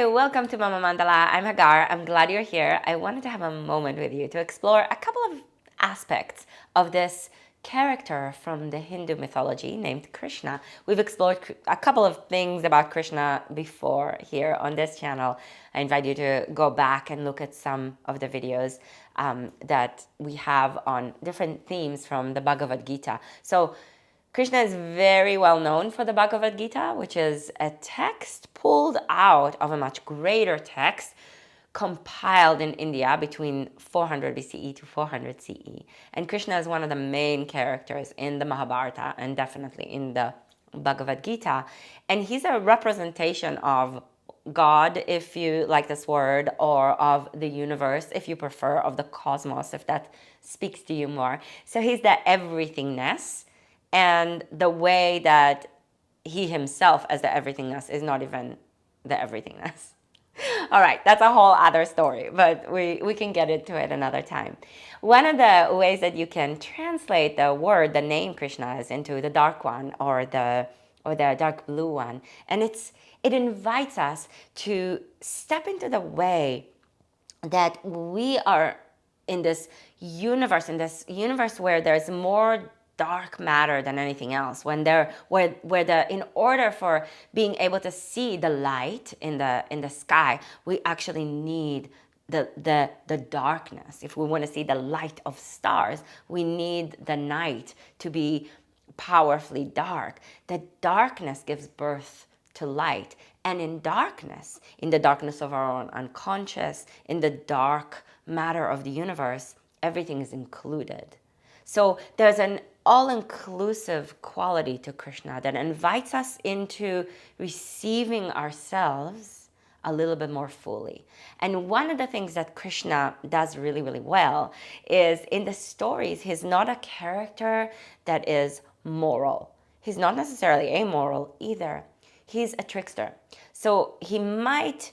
Hi, welcome to Mama Mandala. I'm Hagar. I'm glad you're here. I wanted to have a moment with you to explore a couple of aspects of this character from the Hindu mythology named Krishna. We've explored a couple of things about Krishna before here on this channel. I invite you to go back and look at some of the videos that we have on different themes from the Bhagavad Gita. So Krishna is very well known for the Bhagavad Gita, which is a text pulled out of a much greater text compiled in India between 400 BCE to 400 CE. And Krishna is one of the main characters in the Mahabharata and definitely in the Bhagavad Gita. And he's a representation of God, if you like this word, or of the universe, if you prefer, of the cosmos, if that speaks to you more. So he's the everythingness. And the way that he himself as the everythingness is not even the everythingness. All right, that's a whole other story, but we can get into it another time. One of the ways that you can translate the word, the name Krishna, is into the dark one or the dark blue one. And it invites us to step into the way that we are in this universe where there's more dark matter than anything else, when in order for being able to see the light in the sky, we actually need the darkness. If we want to see the light of stars, we need the night to be powerfully dark. The darkness gives birth to light, and in the darkness of our own unconscious, in the dark matter of the universe, everything is included. So there's an all-inclusive quality to Krishna that invites us into receiving ourselves a little bit more fully. And one of the things that Krishna does really, really well is in the stories, he's not a character that is moral. He's not necessarily amoral either. He's a trickster. So he might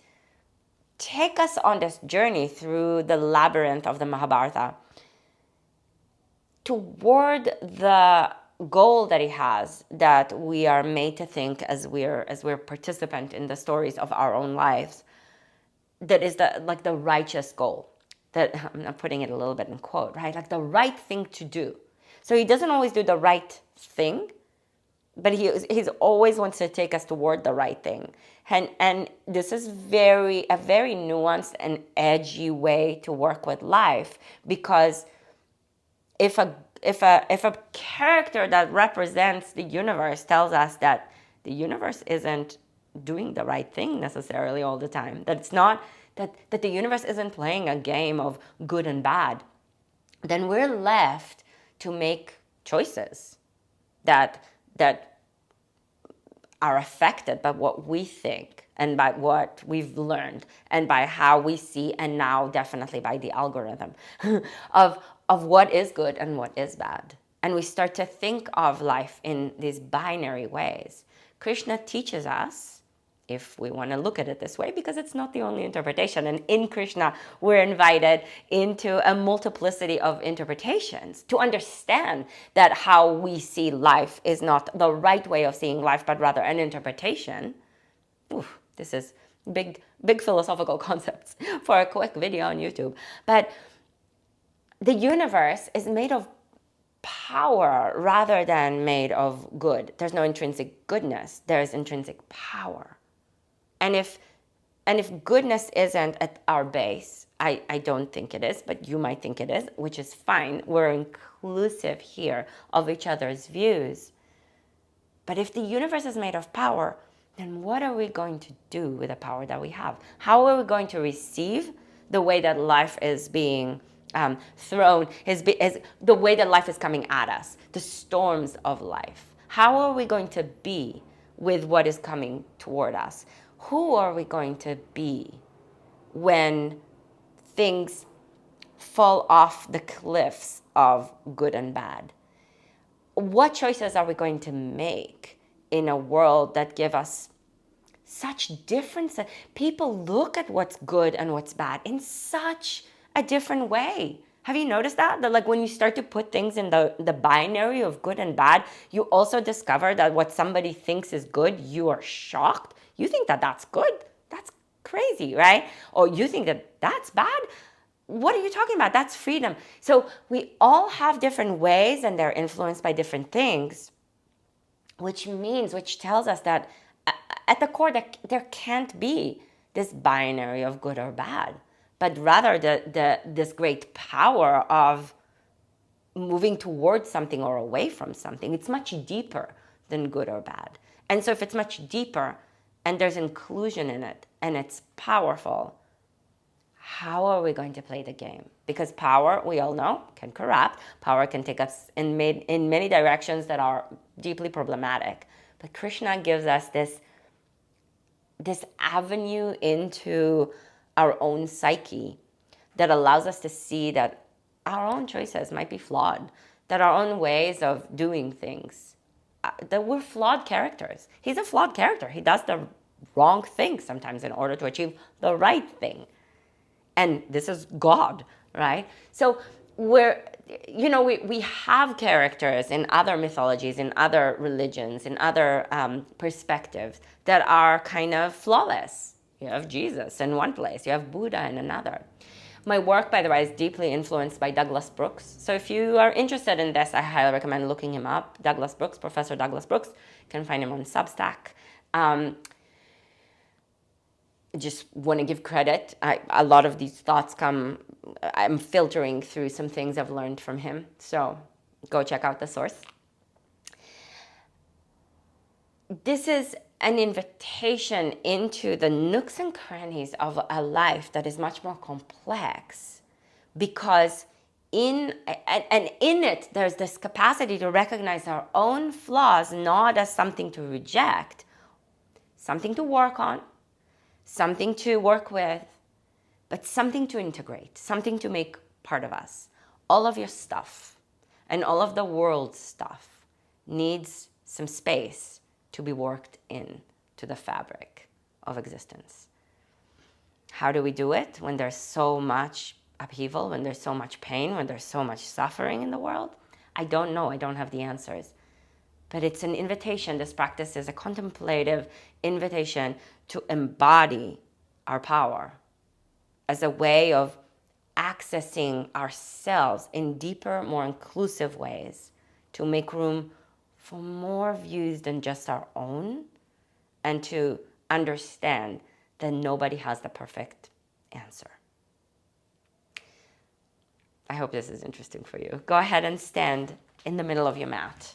take us on this journey through the labyrinth of the Mahabharata toward the goal that he has, that we are made to think as we're participant in the stories of our own lives, that is the righteous goal. That I'm putting it a little bit in quote, right? Like the right thing to do. So he doesn't always do the right thing, but he's always wants to take us toward the right thing. And this is a very nuanced and edgy way to work with life, because if a character that represents the universe tells us that the universe isn't doing the right thing necessarily all the time, that it's not that the universe isn't playing a game of good and bad, then we're left to make choices that are affected by what we think and by what we've learned and by how we see, and now definitely by the algorithm of what is good and what is bad. And we start to think of life in these binary ways. Krishna teaches us, if we want to look at it this way, because it's not the only interpretation. And in Krishna, we're invited into a multiplicity of interpretations to understand that how we see life is not the right way of seeing life, but rather an interpretation. Oof, this is big philosophical concepts for a quick video on YouTube. But the universe is made of power rather than made of good. There's no intrinsic goodness. There's intrinsic power. And if goodness isn't at our base, I don't think it is, but you might think it is, which is fine. We're inclusive here of each other's views. But if the universe is made of power, then what are we going to do with the power that we have? How are we going to receive the way that life is being thrown, is the way that life is coming at us, the storms of life? How are we going to be with what is coming toward us? Who are we going to be when things fall off the cliffs of good and bad? What choices are we going to make in a world that give us such difference? People look at what's good and what's bad in such a different way. Have you noticed that? That like when you start to put things in the binary of good and bad, you also discover that what somebody thinks is good, you are shocked. You think that that's good. That's crazy, right? Or you think that that's bad? What are you talking about? That's freedom. So we all have different ways and they're influenced by different things, which tells us that at the core, there can't be this binary of good or bad, but rather this great power of moving towards something or away from something. It's much deeper than good or bad. And so if it's much deeper and there's inclusion in it and it's powerful, how are we going to play the game? Because power, we all know, can corrupt. Power can take us in many directions that are deeply problematic. But Krishna gives us this avenue into our own psyche that allows us to see that our own choices might be flawed, that our own ways of doing things, that we're flawed characters. He's a flawed character. He does the wrong thing sometimes in order to achieve the right thing. And this is God, right? So we have characters in other mythologies, in other religions, in other perspectives that are kind of flawless. You have Jesus in one place, you have Buddha in another. My work, by the way, is deeply influenced by Douglas Brooks. So if you are interested in this, I highly recommend looking him up. Douglas Brooks, Professor Douglas Brooks. You can find him on Substack. Just want to give credit. A lot of these thoughts I'm filtering through some things I've learned from him. So go check out the source. This is an invitation into the nooks and crannies of a life that is much more complex, because in it there's this capacity to recognize our own flaws, not as something to reject, something to work on, something to work with, but something to integrate, something to make part of us. All of your stuff and all of the world's stuff needs some space to be worked in to the fabric of existence. How do we do it when there's so much upheaval, when there's so much pain, when there's so much suffering in the world? I don't know. I don't have the answers. But it's an invitation. This practice is a contemplative invitation to embody our power as a way of accessing ourselves in deeper, more inclusive ways, to make room for more views than just our own, and to understand that nobody has the perfect answer. I hope this is interesting for you. Go ahead and stand in the middle of your mat.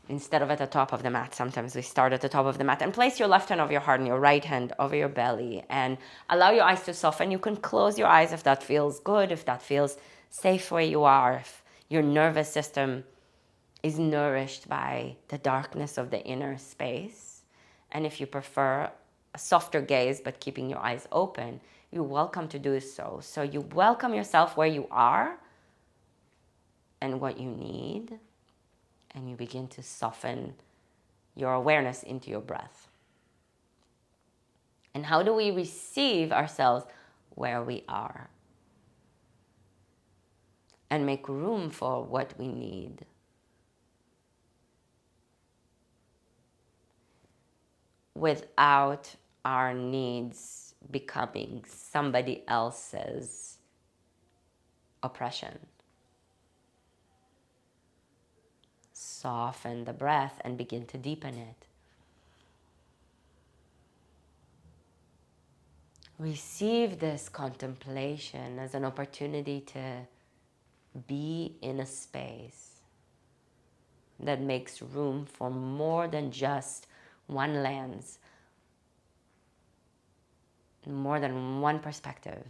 Instead of at the top of the mat, sometimes we start at the top of the mat. And place your left hand over your heart and your right hand over your belly. And allow your eyes to soften. You can close your eyes if that feels good, if that feels safe where you are, if your nervous system is nourished by the darkness of the inner space. And if you prefer a softer gaze but keeping your eyes open, you're welcome to do so. So you welcome yourself where you are and what you need. And you begin to soften your awareness into your breath. And how do we receive ourselves where we are? And make room for what we need. Without our needs becoming somebody else's oppression. Soften the breath and begin to deepen it. Receive this contemplation as an opportunity to be in a space that makes room for more than just one lens, more than one perspective.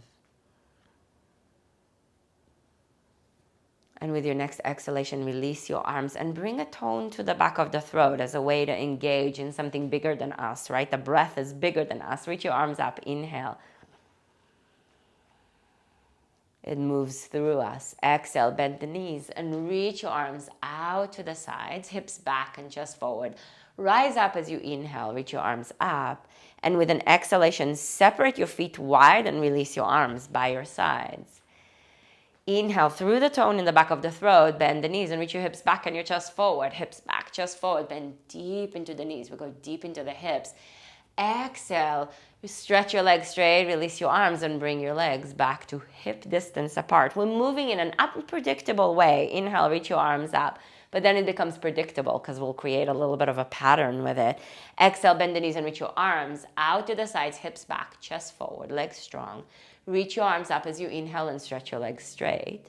And with your next exhalation, release your arms and bring a tone to the back of the throat as a way to engage in something bigger than us, right? The breath is bigger than us. Reach your arms up. Inhale. It moves through us. Exhale, bend the knees and reach your arms out to the sides, hips back and chest forward. Rise up as you inhale, reach your arms up. And with an exhalation, separate your feet wide and release your arms by your sides. Inhale through the tone in the back of the throat, bend the knees and reach your hips back and your chest forward. Hips back, chest forward, bend deep into the knees. We go deep into the hips. Exhale, Stretch your legs straight, release your arms, and bring your legs back to hip distance apart. We're moving in an unpredictable way. Inhale, reach your arms up. But then it becomes predictable because we'll create a little bit of a pattern with it. Exhale, bend the knees and reach your arms out to the sides, hips back, chest forward, legs strong. Reach your arms up as you inhale and stretch your legs straight.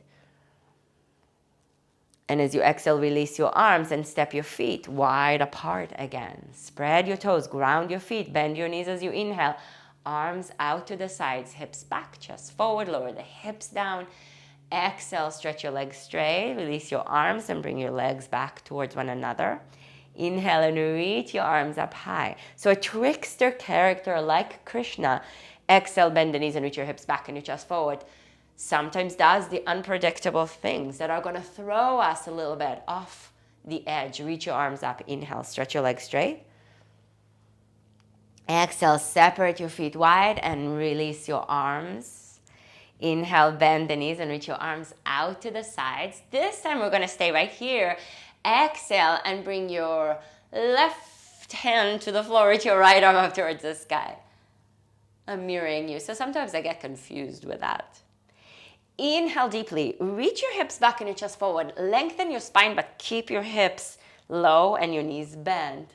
And as you exhale, release your arms and step your feet wide apart again. Spread your toes, ground your feet, bend your knees as you inhale. Arms out to the sides, hips back, chest forward, lower the hips down. Exhale, stretch your legs straight, release your arms and bring your legs back towards one another. Inhale and reach your arms up high. So a trickster character like Krishna. Exhale, bend the knees and reach your hips back and your chest forward. Sometimes does the unpredictable things that are going to throw us a little bit off the edge. Reach your arms up. Inhale, stretch your legs straight. Exhale, separate your feet wide and release your arms. Inhale, bend the knees and reach your arms out to the sides. This time we're going to stay right here. Exhale and bring your left hand to the floor. Reach your right arm up towards the sky. I'm mirroring you, so sometimes I get confused with that. Inhale deeply, reach your hips back and your chest forward. Lengthen your spine, but keep your hips low and your knees bent.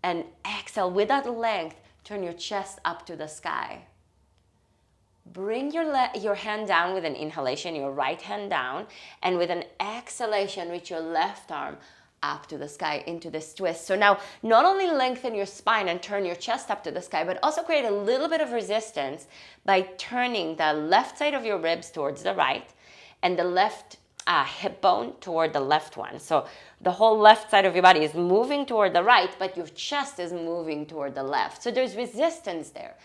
And exhale, with that length, turn your chest up to the sky. Bring your hand down with an inhalation, your right hand down, and with an exhalation, reach your left arm up to the sky into this twist. So now, not only lengthen your spine and turn your chest up to the sky, but also create a little bit of resistance by turning the left side of your ribs towards the right and the left hip bone toward the left one. So the whole left side of your body is moving toward the right, but your chest is moving toward the left. So there's resistance there.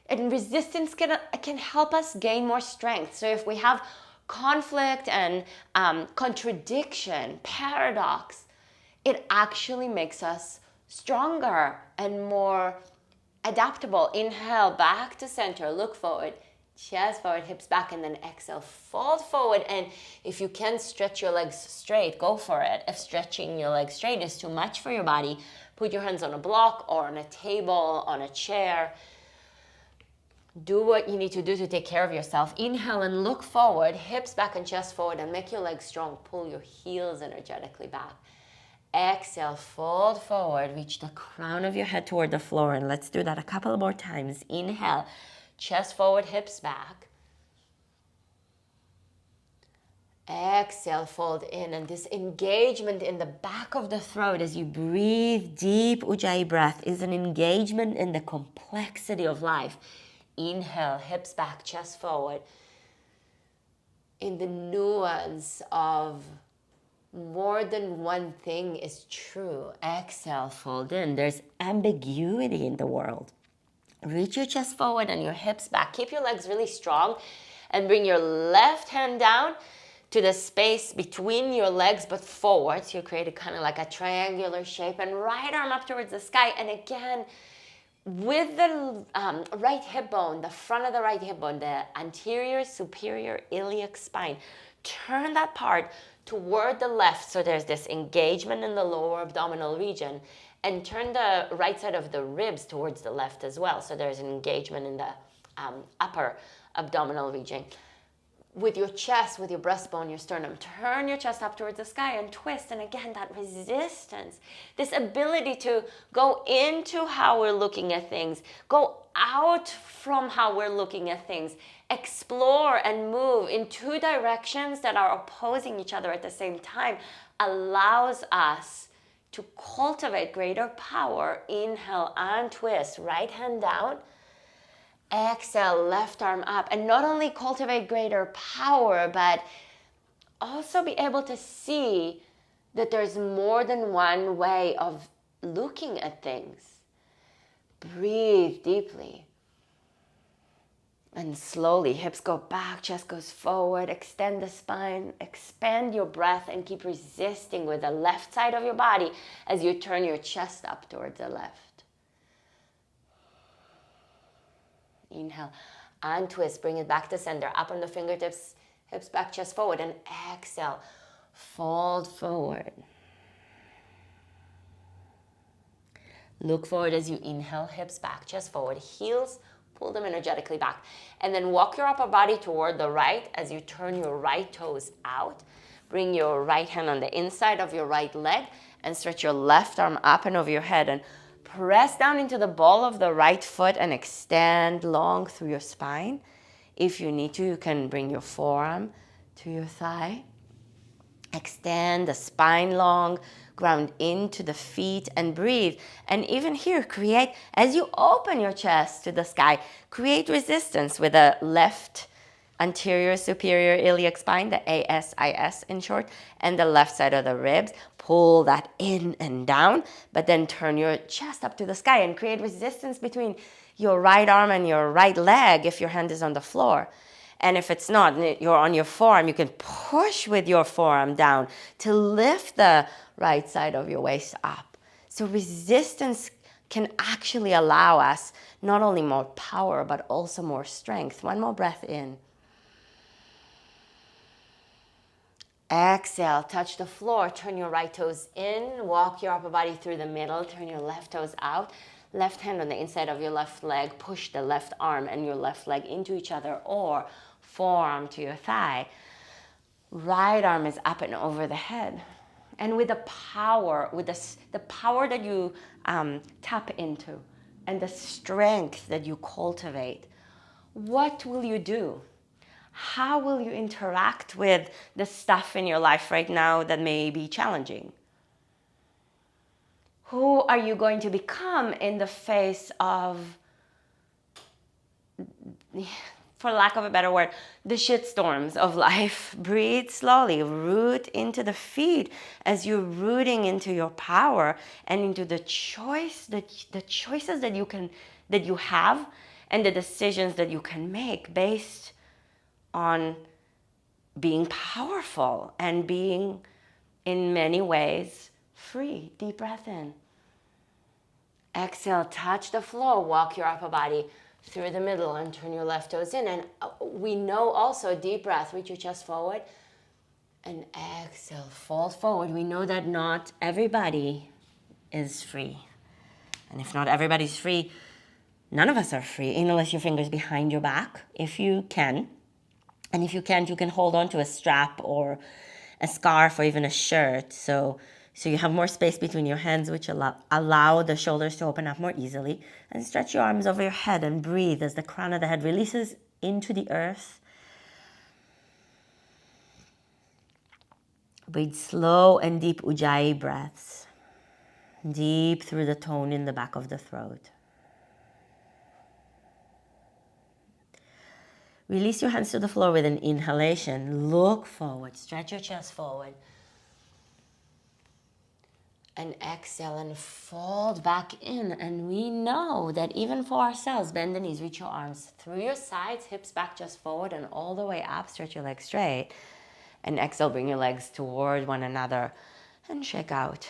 And resistance can help us gain more strength. So if we have conflict and contradiction, paradox, it actually makes us stronger and more adaptable. Inhale, back to center, look forward, chest forward, hips back, and then exhale, fold forward. And if you can stretch your legs straight, go for it. If stretching your legs straight is too much for your body, put your hands on a block or on a table, on a chair. Do what you need to do to take care of yourself. Inhale and look forward, hips back and chest forward, and make your legs strong. Pull your heels energetically back. Exhale, fold forward, reach the crown of your head toward the floor, and let's do that a couple more times. Inhale, chest forward, hips back. Exhale, fold in, and this engagement in the back of the throat as you breathe deep Ujjayi breath is an engagement in the complexity of life. Inhale, hips back, chest forward. In the nuance of more than one thing is true. Exhale, fold in. There's ambiguity in the world. Reach your chest forward and your hips back. Keep your legs really strong and bring your left hand down to the space between your legs but forward. So you create a kind of like a triangular shape, and right arm up towards the sky. And again, with the right hip bone, the front of the right hip bone, the anterior superior iliac spine, turn that part toward the left. So there's this engagement in the lower abdominal region, and turn the right side of the ribs towards the left as well. So there's an engagement in the upper abdominal region. With your chest, with your breastbone, your sternum, turn your chest up towards the sky and twist. And again, that resistance, this ability to go into how we're looking at things, go out from how we're looking at things, explore and move in two directions that are opposing each other at the same time, allows us to cultivate greater power. Inhale and twist, right hand down. Exhale, left arm up, and not only cultivate greater power, but also be able to see that there's more than one way of looking at things. Breathe deeply. And slowly, hips go back, chest goes forward, extend the spine, expand your breath, and keep resisting with the left side of your body as you turn your chest up towards the left. Inhale and twist, bring it back to center, up on the fingertips, hips back, chest forward, and exhale, fold forward. Look forward as you inhale, hips back, chest forward, heels, pull them energetically back. And then walk your upper body toward the right as you turn your right toes out. Bring your right hand on the inside of your right leg and stretch your left arm up and over your head and press down into the ball of the right foot and extend long through your spine. If you need to, you can bring your forearm to your thigh. Extend the spine long, ground into the feet and breathe. And even here, create, as you open your chest to the sky, create resistance with the left anterior superior iliac spine, the ASIS in short, and the left side of the ribs. Pull that in and down, but then turn your chest up to the sky and create resistance between your right arm and your right leg if your hand is on the floor. And if it's not, you're on your forearm, you can push with your forearm down to lift the right side of your waist up. So resistance can actually allow us not only more power, but also more strength. One more breath in. Exhale, touch the floor, turn your right toes in, walk your upper body through the middle, turn your left toes out. Left hand on the inside of your left leg, push the left arm and your left leg into each other, or forearm to your thigh. Right arm is up and over the head. And with the power, the power that you tap into and the strength that you cultivate, what will you do? How will you interact with the stuff in your life right now that may be challenging? Who are you going to become in the face of, for lack of a better word, the shitstorms of life? Breathe slowly, root into the feet as you're rooting into your power and into the choices that you have, and the decisions that you can make based on being powerful and being, in many ways, free. Deep breath in. Exhale, touch the floor, walk your upper body through the middle and turn your left toes in. And we know also, deep breath, reach your chest forward. And exhale, fold forward. We know that not everybody is free. And if not everybody's free, none of us are free, unless your fingers behind your back, if you can. And if you can't, you can hold on to a strap or a scarf or even a shirt. So you have more space between your hands, which allow the shoulders to open up more easily. And stretch your arms over your head and breathe as the crown of the head releases into the earth. Breathe slow and deep Ujjayi breaths. Deep through the tone in the back of the throat. Release your hands to the floor with an inhalation. Look forward. Stretch your chest forward. And exhale and fold back in. And we know that even for ourselves, bend the knees, reach your arms through your sides, hips back, chest forward, and all the way up. Stretch your legs straight. And exhale, bring your legs toward one another and shake out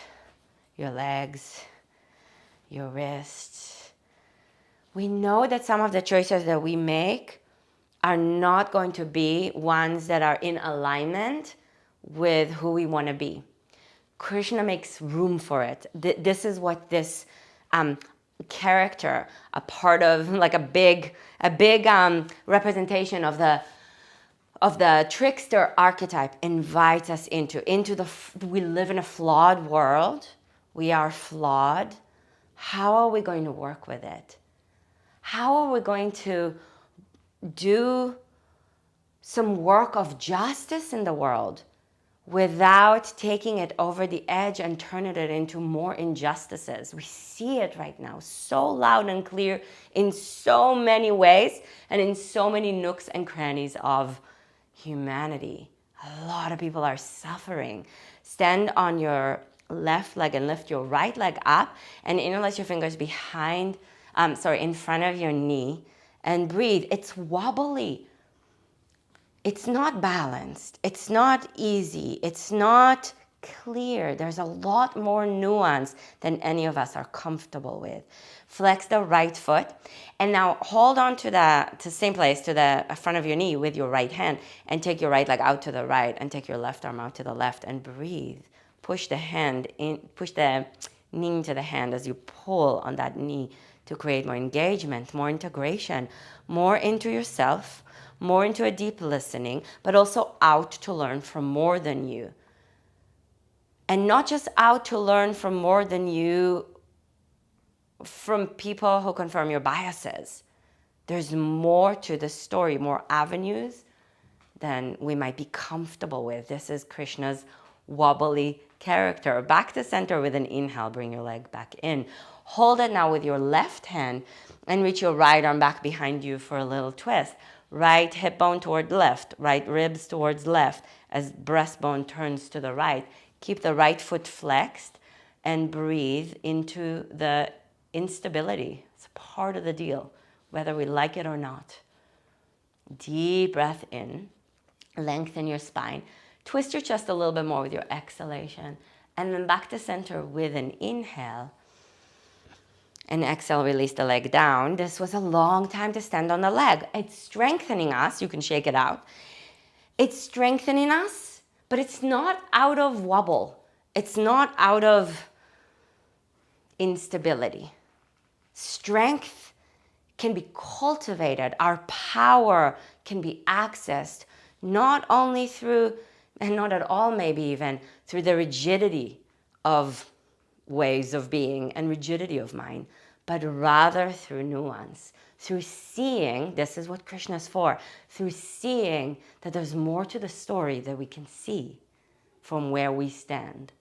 your legs, your wrists. We know that some of the choices that we make are not going to be ones that are in alignment with who we want to be. Krishna makes room for it. This is what this character, a part of like a big representation of the trickster archetype, invites us into we live in a flawed world. We are flawed. How are we going to work with it? How are we going to do some work of justice in the world without taking it over the edge and turning it into more injustices? We see it right now so loud and clear in so many ways and in so many nooks and crannies of humanity. A lot of people are suffering. Stand on your left leg and lift your right leg up and interlace your fingers in front of your knee and breathe. It's wobbly. It's not balanced. It's not easy. It's not clear. There's a lot more nuance than any of us are comfortable with. Flex the right foot and now hold on to the same place, to the front of your knee with your right hand, and take your right leg out to the right and take your left arm out to the left and breathe. Push the knee into the hand as you pull on that knee to create more engagement, more integration, more into yourself, more into a deep listening, but also out to learn from more than you. And not just out to learn from more than you from people who confirm your biases. There's more to the story, more avenues than we might be comfortable with. This is Krishna's wobbly character. Back to center with an inhale. Bring your leg back in. Hold it now with your left hand and reach your right arm back behind you for a little twist. Right hip bone toward left, right ribs towards left as breastbone turns to the right. Keep the right foot flexed and breathe into the instability. It's part of the deal, whether we like it or not. Deep breath in. Lengthen your spine. Twist your chest a little bit more with your exhalation. And then back to center with an inhale. And exhale, release the leg down. This was a long time to stand on the leg. It's strengthening us. You can shake it out. It's strengthening us, but it's not out of wobble. It's not out of instability. Strength can be cultivated. Our power can be accessed not only through, and not at all maybe even, through the rigidity of ways of being and rigidity of mind, but rather through nuance, through seeing, this is what Krishna is for, through seeing that there's more to the story that we can see from where we stand.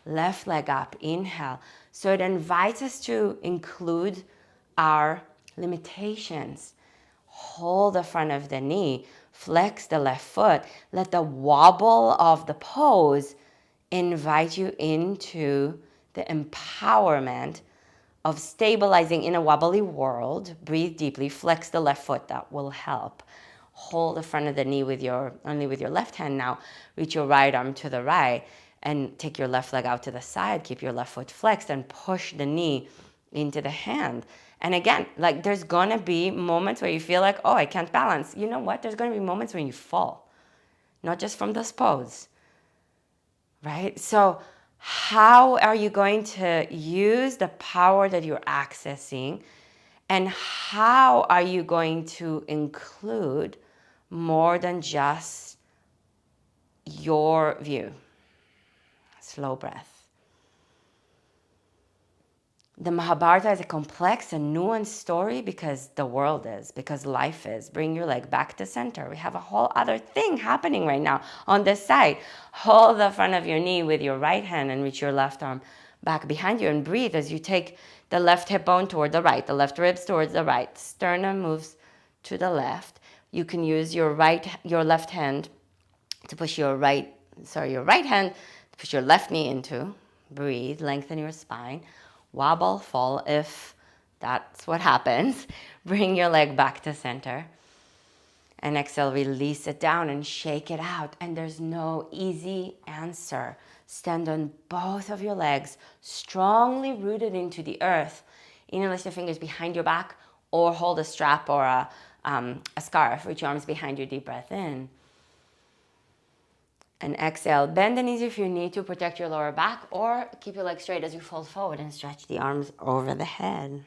Left leg up, inhale. So it invites us to include our limitations. Hold the front of the knee, flex the left foot, let the wobble of the pose invite you into the empowerment of stabilizing in a wobbly world. Breathe deeply, flex the left foot, that will help. Hold the front of the knee only with your left hand now. Reach your right arm to the right and take your left leg out to the side. Keep your left foot flexed and push the knee into the hand. And again, like there's gonna be moments where you feel like, oh, I can't balance. You know what? There's gonna be moments when you fall, not just from this pose, right? So how are you going to use the power that you're accessing, and how are you going to include more than just your view? Slow breath. The Mahabharata is a complex and nuanced story because the world is, because life is. Bring your leg back to center. We have a whole other thing happening right now on this side. Hold the front of your knee with your right hand and reach your left arm back behind you and breathe as you take the left hip bone toward the right, the left ribs towards the right. Sternum moves to the left. You can use your left hand to push your right hand to push your left knee into. Breathe, lengthen your spine. Wobble, fall if that's what happens. Bring your leg back to center. And exhale, release it down and shake it out. And there's no easy answer. Stand on both of your legs, strongly rooted into the earth. Interlace your fingers behind your back or hold a strap or a scarf. Reach your arms behind you, deep breath in. And exhale, bend the knees if you need to protect your lower back, or keep your legs straight as you fold forward and stretch the arms over the head.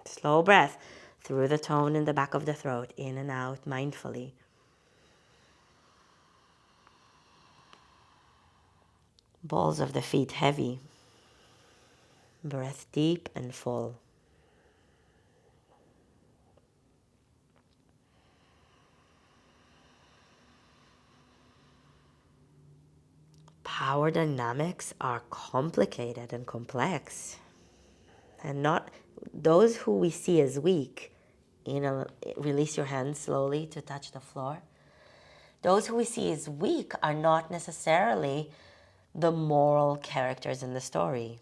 Slow breath through the tone in the back of the throat, in and out mindfully. Balls of the feet heavy. Breath deep and full. Power dynamics are complicated and complex. And not those who we see as weak, release your hands slowly to touch the floor. Those who we see as weak are not necessarily the moral characters in the story.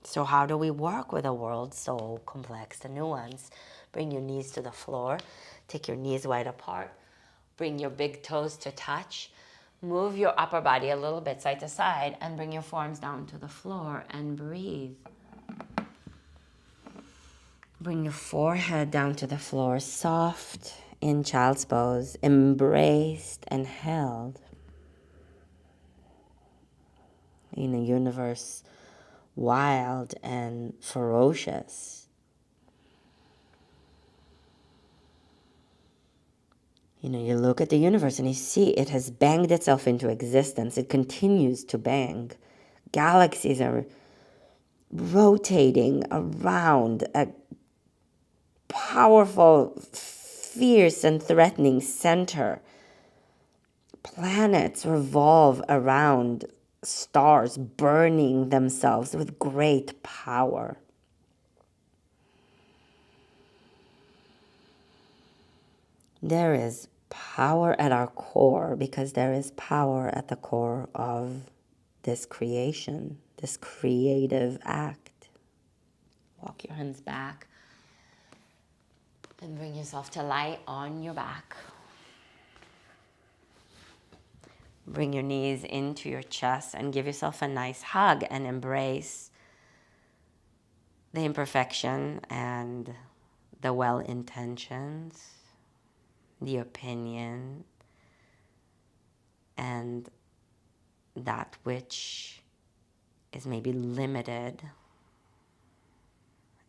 So how do we work with a world so complex and nuanced? Bring your knees to the floor. Take your knees wide apart. Bring your big toes to touch. Move your upper body a little bit side to side and bring your forearms down to the floor and breathe. Bring your forehead down to the floor, soft in child's pose, embraced and held. in a universe wild and ferocious. You look at the universe and you see it has banged itself into existence. It continues to bang. Galaxies are rotating around a powerful, fierce, and threatening center. Planets revolve around stars, burning themselves with great power. There is power at our core because there is power at the core of this creation, this creative act. Walk your hands back and bring yourself to lie on your back. Bring your knees into your chest and give yourself a nice hug and embrace the imperfection and the well intentions, the opinion, and that which is maybe limited.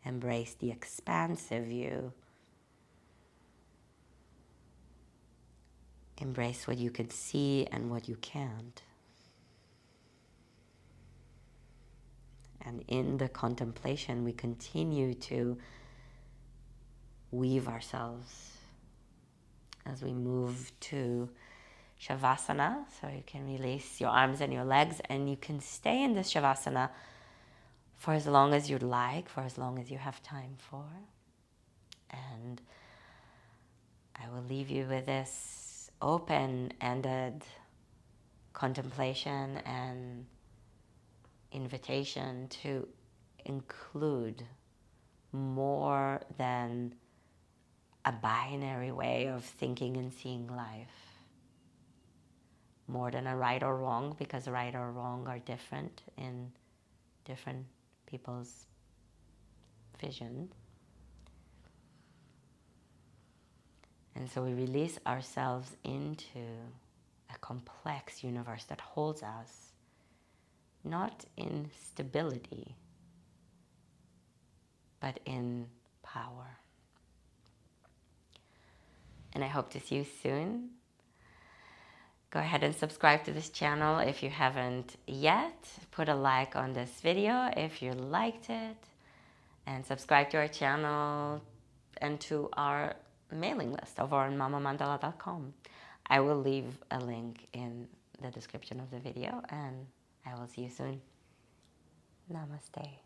Embrace the expansive you. Embrace what you can see and what you can't. And in the contemplation, we continue to weave ourselves as we move to Shavasana. So you can release your arms and your legs, and you can stay in this Shavasana for as long as you'd like, for as long as you have time for. And I will leave you with this open-ended contemplation and invitation to include more than a binary way of thinking and seeing life. More than a right or wrong, because right or wrong are different in different people's vision. And so we release ourselves into a complex universe that holds us, not in stability, but in power. And I hope to see you soon. Go ahead and subscribe to this channel if you haven't yet. Put a like on this video if you liked it. And subscribe to our channel and to our mailing list over on mamamandala.com. I will leave a link in the description of the video, and I will see you soon. Namaste.